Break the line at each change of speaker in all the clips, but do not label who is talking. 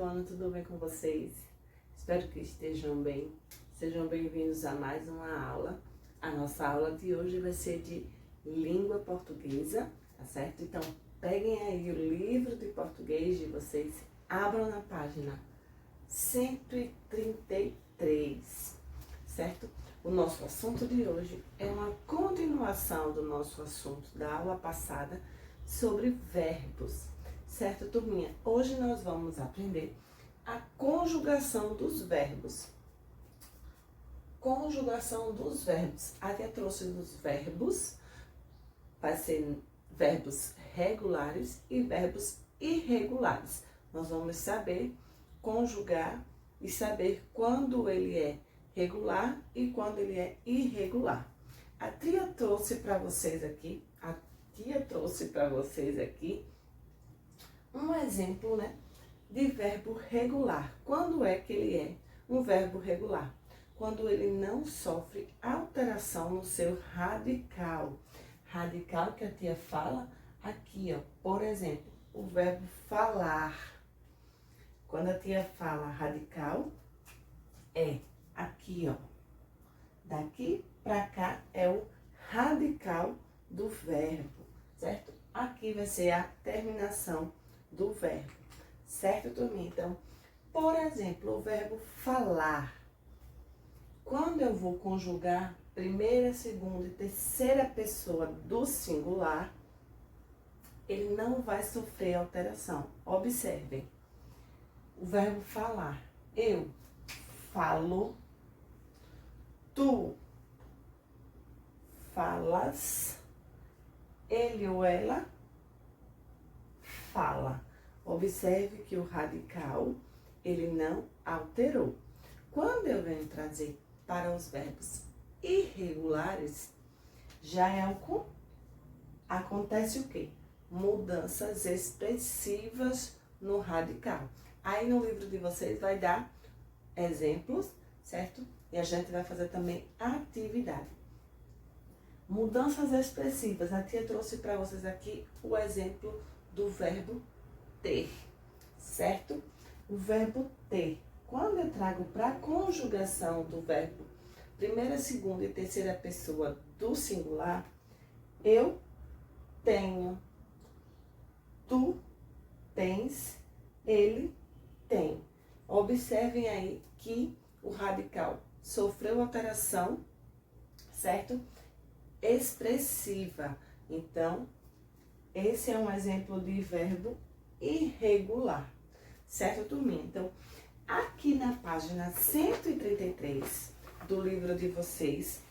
Joana, tudo bem com vocês? Espero que estejam bem. Sejam bem-vindos a mais uma aula. A nossa aula de hoje vai ser de língua portuguesa, tá certo? Então, peguem aí o livro de português de vocês, abram na página 133, certo? O nosso assunto de hoje é uma continuação do nosso assunto da aula passada sobre verbos. Certo, turminha? Hoje nós vamos aprender a conjugação dos verbos. Conjugação dos verbos. A tia trouxe os verbos, vai ser verbos regulares e verbos irregulares. Nós vamos saber conjugar e saber quando ele é regular e quando ele é irregular. A tia trouxe para vocês aqui, um exemplo, né, de verbo regular. Quando é que ele é um verbo regular? Quando ele não sofre alteração no seu radical. Radical que a tia fala aqui, ó. Por exemplo, o verbo falar. Quando a tia fala radical, é aqui, ó. Daqui pra cá é o radical do verbo, certo? Aqui vai ser a terminação do verbo, certo, turminha? Então, por exemplo, o verbo falar. Quando eu vou conjugar primeira, segunda e terceira pessoa do singular, ele não vai sofrer alteração. Observem. O verbo falar. Eu falo, tu falas, ele ou ela fala. Observe que o radical, ele não alterou. Quando eu venho trazer para os verbos irregulares, já é o acontece o quê? Mudanças expressivas no radical. Aí no livro de vocês vai dar exemplos, certo? E a gente vai fazer também atividade. Mudanças expressivas. A tia trouxe para vocês aqui o exemplo do verbo ter, certo? O verbo ter. Quando eu trago para a conjugação do verbo primeira, segunda e terceira pessoa do singular, eu tenho, tu tens, ele tem. Observem aí que o radical sofreu alteração, certo? Expressiva. Então, esse é um exemplo de verbo irregular, certo, turminha? Então, aqui na página 133 do livro de vocês,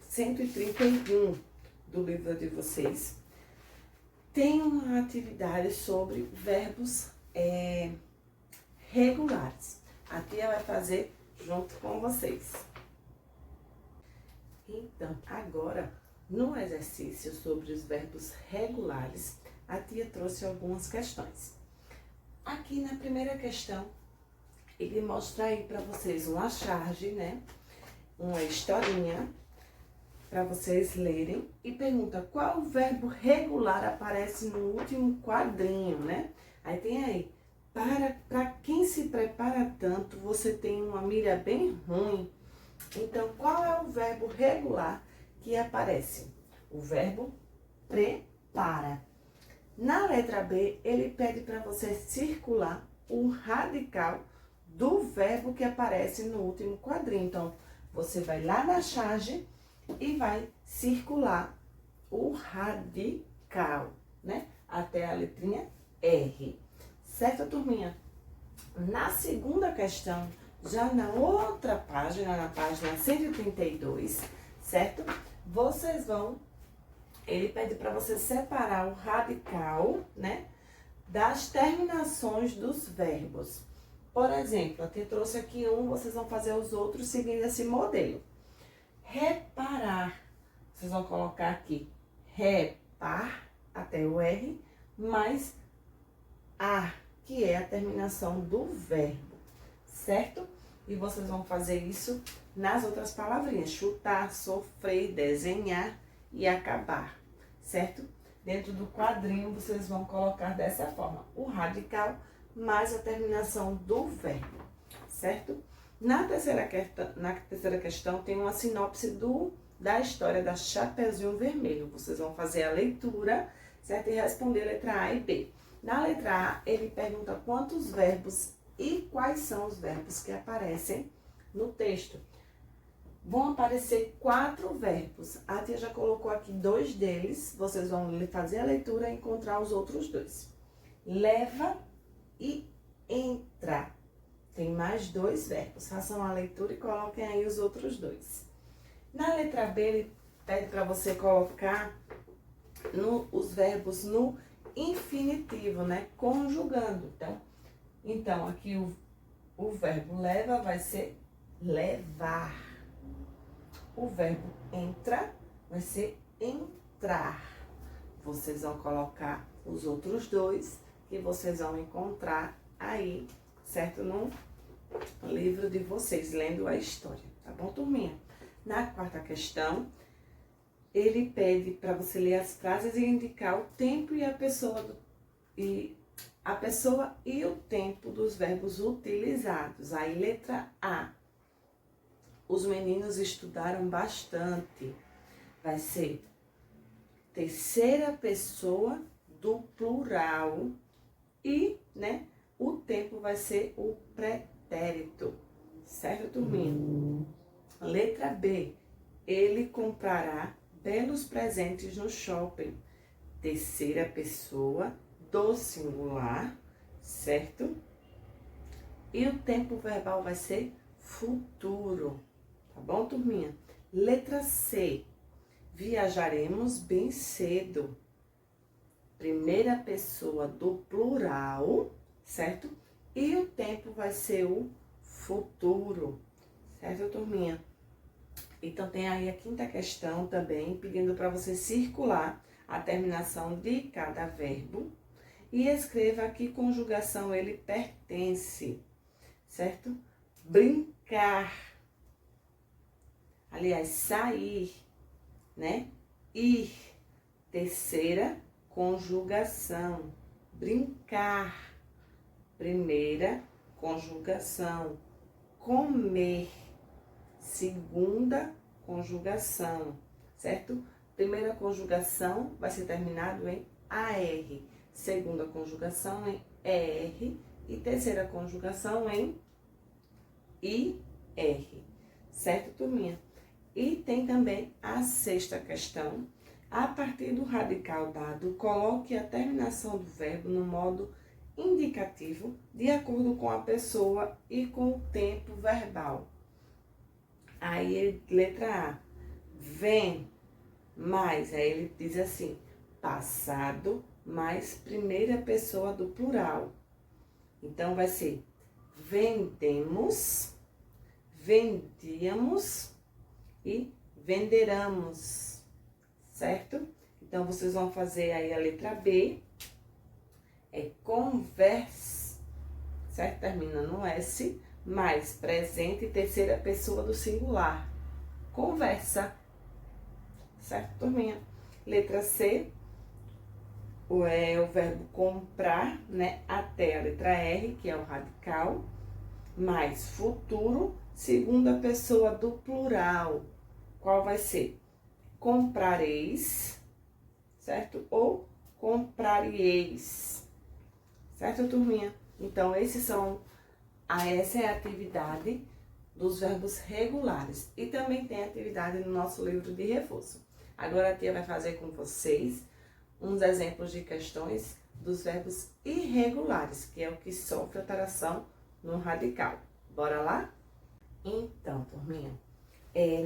131 do livro de vocês, tem uma atividade sobre verbos regulares. A tia vai fazer junto com vocês. Então, agora, no exercício sobre os verbos regulares, a tia trouxe algumas questões. Aqui na primeira questão, ele mostra aí para vocês uma charge, né? Uma historinha para vocês lerem e pergunta qual verbo regular aparece no último quadrinho, né? Aí tem aí, para quem se prepara tanto, você tem uma mira bem ruim. Então, qual é o verbo regular que aparece? O verbo prepara. Na letra B, ele pede para você circular o radical do verbo que aparece no último quadrinho. Então, você vai lá na charge e vai circular o radical, né? Até a letrinha R. Certo, turminha? Na segunda questão, já na outra página, na página 132, certo? Vocês vão... Ele pede para você separar o radical, né, das terminações dos verbos. Por exemplo, eu te trouxe aqui vocês vão fazer os outros seguindo esse modelo. Reparar, vocês vão colocar aqui repar, até o R, mais a, que é a terminação do verbo, certo? E vocês vão fazer isso nas outras palavrinhas, chutar, sofrer, desenhar e acabar, certo? Dentro do quadrinho, vocês vão colocar dessa forma, o radical mais a terminação do verbo, certo? Na terceira questão tem uma sinopse da história da Chapeuzinho Vermelho. Vocês vão fazer a leitura, certo? E responder a letra A e B. Na letra A, ele pergunta quantos verbos e quais são os verbos que aparecem no texto. Vão aparecer 4 verbos. A tia já colocou aqui 2 deles. Vocês vão fazer a leitura e encontrar os outros 2. Leva e entra. Tem mais 2 verbos. Façam a leitura e coloquem aí os outros 2. Na letra B, ele pede para você colocar os verbos no infinitivo, né? Conjugando. Então aqui o verbo leva vai ser levar. O verbo entra vai ser entrar. Vocês vão colocar os outros 2 que vocês vão encontrar aí, certo? No livro de vocês, lendo a história, tá bom, turminha? Na quarta questão, ele pede para você ler as frases e indicar o tempo e a pessoa e o tempo dos verbos utilizados. Aí, letra A. Os meninos estudaram bastante. Vai ser terceira pessoa do plural e, né, o tempo vai ser o pretérito. Certo, turminha? Letra B. Ele comprará belos presentes no shopping. Terceira pessoa do singular, certo? E o tempo verbal vai ser futuro. Tá bom, turminha? Letra C. Viajaremos bem cedo. Primeira pessoa do plural, certo? E o tempo vai ser o futuro. Certo, turminha? Então, tem aí a quinta questão também, pedindo para você circular a terminação de cada verbo e escreva a que conjugação ele pertence, certo? Brincar. Aliás, sair, né? Ir. Terceira conjugação. Brincar. Primeira conjugação. Comer. Segunda conjugação, certo? Primeira conjugação vai ser terminado em AR. Segunda conjugação em ER. E terceira conjugação em IR. Certo, turminha? E tem também a sexta questão. A partir do radical dado, coloque a terminação do verbo no modo indicativo, de acordo com a pessoa e com o tempo verbal. Aí, letra A, vem mais, aí ele diz assim, passado mais primeira pessoa do plural. Então, vai ser vendemos, vendíamos e venderamos, certo? Então, vocês vão fazer aí a letra B, é conversa, certo? Termina no S, mais presente e terceira pessoa do singular. Conversa. Certo, turminha? Letra C, o verbo comprar, né? Até a letra R, que é o radical. Mais futuro, segunda pessoa do plural. Qual vai ser? Comprareis, certo? Ou comprarieis. Certo, turminha? Então, essa é a atividade dos verbos regulares. E também tem atividade no nosso livro de reforço. Agora a tia vai fazer com vocês uns exemplos de questões dos verbos irregulares, que é o que sofre alteração no radical. Bora lá? Então, turminha,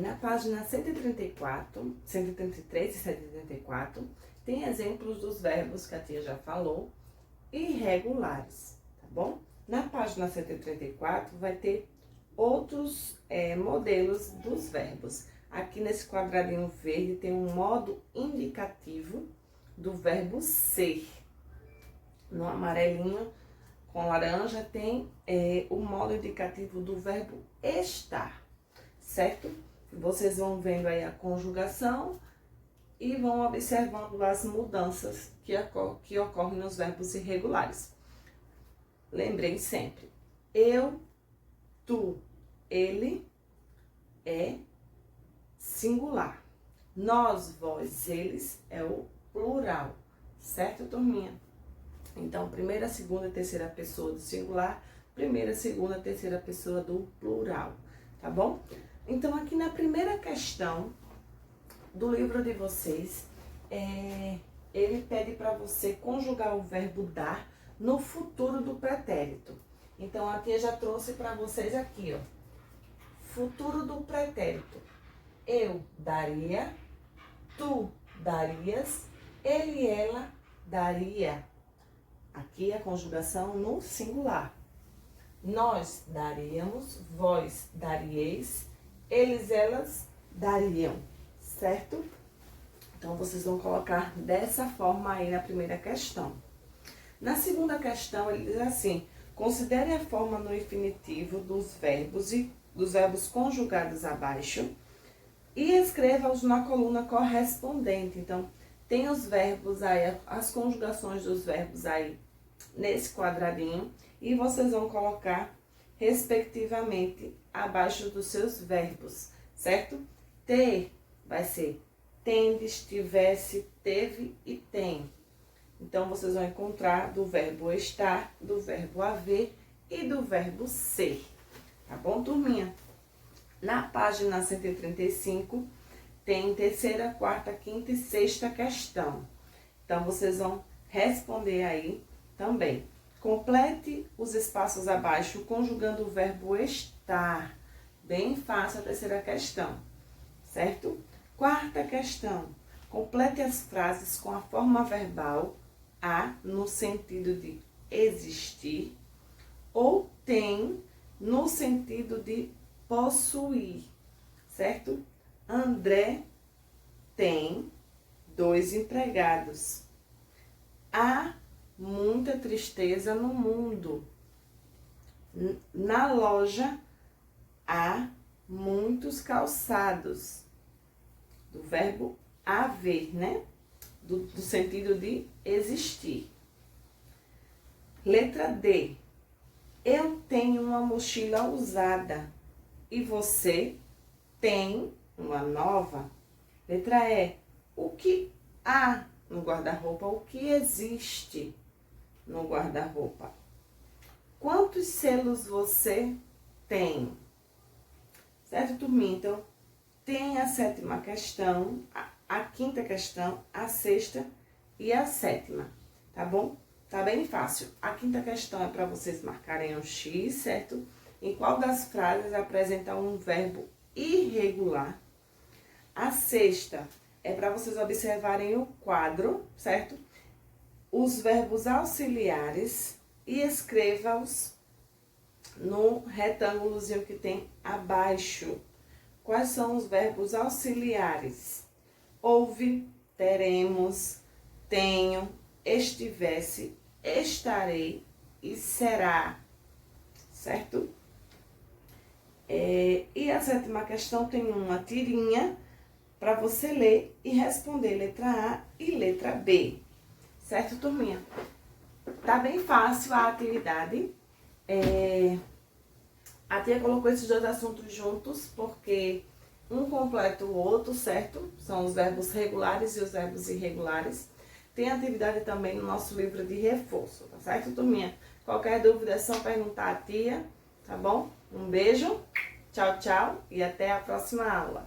na página 134, 133 e 134, tem exemplos dos verbos que a tia já falou, irregulares, tá bom? Na página 134 vai ter outros modelos dos verbos. Aqui nesse quadradinho verde tem um modo indicativo do verbo ser. No amarelinho com laranja tem o modo indicativo do verbo estar, certo? Vocês vão vendo aí a conjugação e vão observando as mudanças que ocorrem nos verbos irregulares. lembrem sempre. Eu, tu, ele é singular. Nós, vós, eles é o plural. Certo, turminha? Então, primeira, segunda, terceira pessoa do singular, primeira, segunda, terceira pessoa do plural, tá bom? Então, aqui na primeira questão do livro de vocês, ele pede para você conjugar o verbo dar no futuro do pretérito. Então, a tia já trouxe para vocês aqui, ó. Futuro do pretérito. Eu daria, tu darias, ele, ela daria. Aqui a conjugação no singular. Nós daríamos, vós darieis, eles, elas dariam, certo? Então, vocês vão colocar dessa forma aí na primeira questão. Na segunda questão, ele diz assim: considere a forma no infinitivo dos verbos conjugados abaixo e escreva-os na coluna correspondente. Então, tem os verbos aí, as conjugações dos verbos aí nesse quadradinho e vocês vão colocar respectivamente abaixo dos seus verbos, certo? Ter vai ser tendes, tivesse, teve e tem. Então, vocês vão encontrar do verbo estar, do verbo haver e do verbo ser. Tá bom, turminha? Na página 135, tem terceira, quarta, quinta e sexta questão. Então, vocês vão responder aí também. Complete os espaços abaixo conjugando o verbo estar. Bem fácil a terceira questão, certo? Quarta questão. Complete as frases com a forma verbal a no sentido de existir ou tem no sentido de possuir, certo? André tem 2 empregados. Há muita tristeza no mundo. Na loja há muitos calçados. Do verbo haver, né? Do sentido de existir. Letra D. Eu tenho uma mochila usada e você tem uma nova. Letra E. O que há no guarda-roupa? O que existe no guarda-roupa? Quantos selos você tem? Certo, turminha? Então, tem a sétima questão, a quinta questão, a sexta e a sétima, tá bom? Tá bem fácil. A quinta questão é para vocês marcarem um X, certo? Em qual das frases apresenta um verbo irregular. A sexta é para vocês observarem o quadro, certo? Os verbos auxiliares e escreva-os no retângulozinho que tem abaixo. Quais são os verbos auxiliares? Houve, teremos, tenho, estivesse, estarei e será, certo? E a sétima questão tem uma tirinha para você ler e responder letra A e letra B, certo, turminha? Tá bem fácil a atividade. A tia colocou esses dois assuntos juntos porque um completa o outro, certo? São os verbos regulares e os verbos irregulares. Tem atividade também no nosso livro de reforço, tá certo, turminha? Qualquer dúvida é só perguntar à tia, tá bom? Um beijo, tchau, tchau e até a próxima aula.